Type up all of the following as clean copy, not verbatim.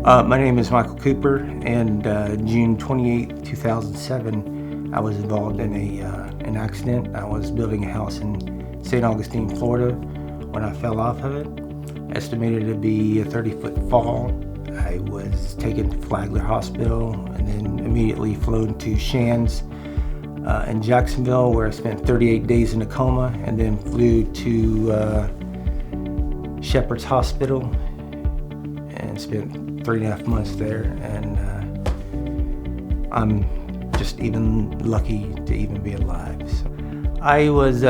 My name is Michael Cooper, and June 28, 2007, I was involved in an accident. I was building a house in St. Augustine, Florida, when I fell off of it. Estimated to be a 30-foot fall. I was taken to Flagler Hospital and then immediately flown to Shands in Jacksonville, where I spent 38 days in a coma, and then flew to Shepherd's Hospital and spent 3.5 months there, and I'm just even lucky to even be alive. So I was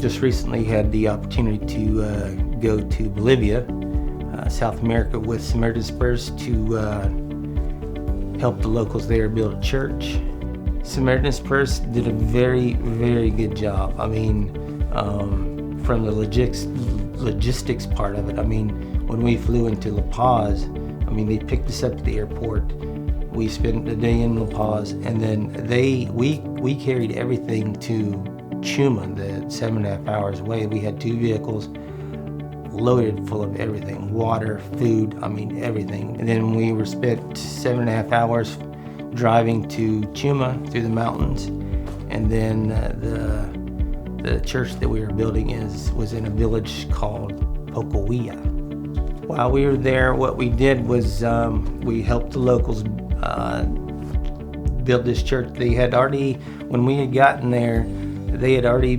just recently had the opportunity to go to Bolivia, South America, with Samaritan's Purse to help the locals there build a church. Samaritan's Purse did a very, very good job. I mean, from the logistics part of it. I mean, when we flew into La Paz, I mean, they picked us up at the airport. We spent the day in La Paz, and then we carried everything to Chuma, the 7.5 hours away. We had 2 vehicles loaded full of everything, water, food, I mean, everything. And then we were spent 7.5 hours driving to Chuma through the mountains, and then the church that we were building was in a village called Pocovilla. While we were there, what we did was we helped the locals build this church. They had already, when we had gotten there, they had already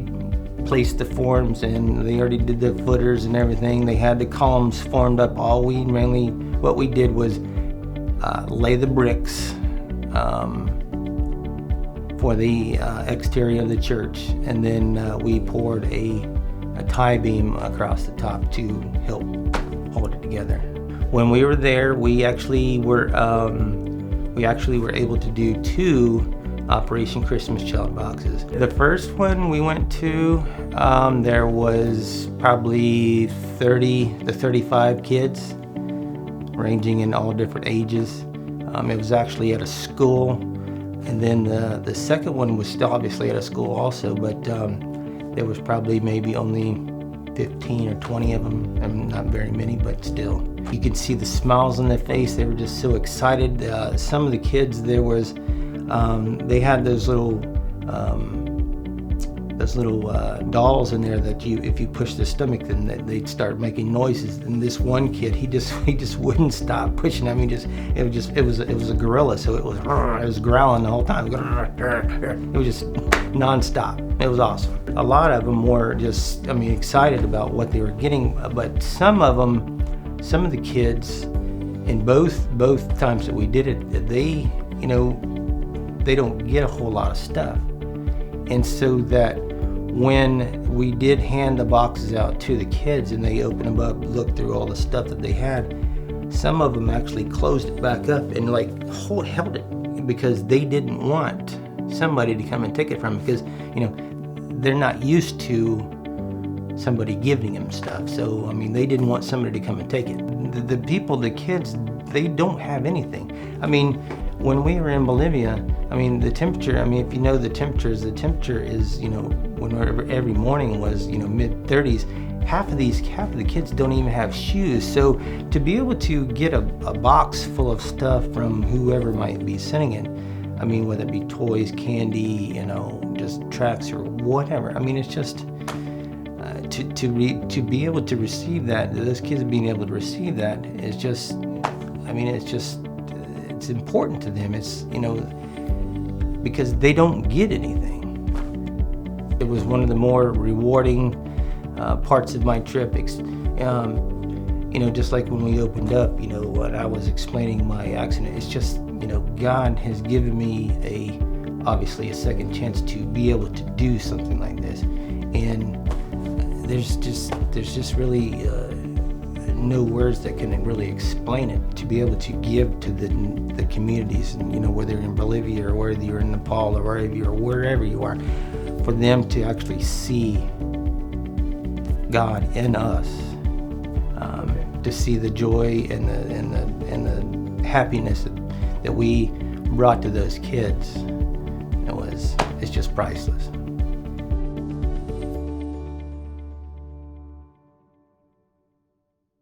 placed the forms, and they already did the footers and everything. They had the columns formed up. What we did was lay the bricks for the exterior of the church, and then we poured a tie beam across the top to help hold it together. When we were there, we actually were able to do 2 Operation Christmas Child boxes. The first one we went to, there was probably 30 to 35 kids, ranging in all different ages. It was actually at a school, and then the second one was still obviously at a school also, but there was probably maybe only 15 or 20 of them, and not very many, but still. You could see the smiles on their face. They were just so excited. Some of the kids, they had those little dolls in there that if you push their stomach, then they'd start making noises. And this one kid, he just wouldn't stop pushing. I mean, it was a gorilla, so it was growling the whole time. It was just nonstop. It was awesome. A lot of them were just, I mean, excited about what they were getting, but some of the kids, in both times that we did it, they don't get a whole lot of stuff. And so that when we did hand the boxes out to the kids and they opened them up, looked through all the stuff that they had, some of them actually closed it back up and held it, because they didn't want somebody to come and take it from them, because they're not used to somebody giving them stuff. So I mean, they didn't want somebody to come and take it. The kids, they don't have anything. I mean, when we were in Bolivia, I mean, the temperature, I mean, if you know the temperature is, every morning was, mid-30s. Half of the kids don't even have shoes. So to be able to get a box full of stuff from whoever might be sending it, I mean, whether it be toys, candy, just tracts or whatever. I mean, it's just to be able to receive that, those kids being able to receive that is just, I mean, it's important to them. It's, because they don't get anything. It was one of the more rewarding parts of my trip. Just like when we opened up, what I was explaining my accident, it's just, God has given me obviously a second chance to be able to do something like this. And there's just really no words that can really explain it. To be able to give to the communities, and whether you're in Bolivia or whether you're in Nepal or wherever you are, for them to actually see God in us, to see the joy and the happiness that we brought to those kids, it's just priceless.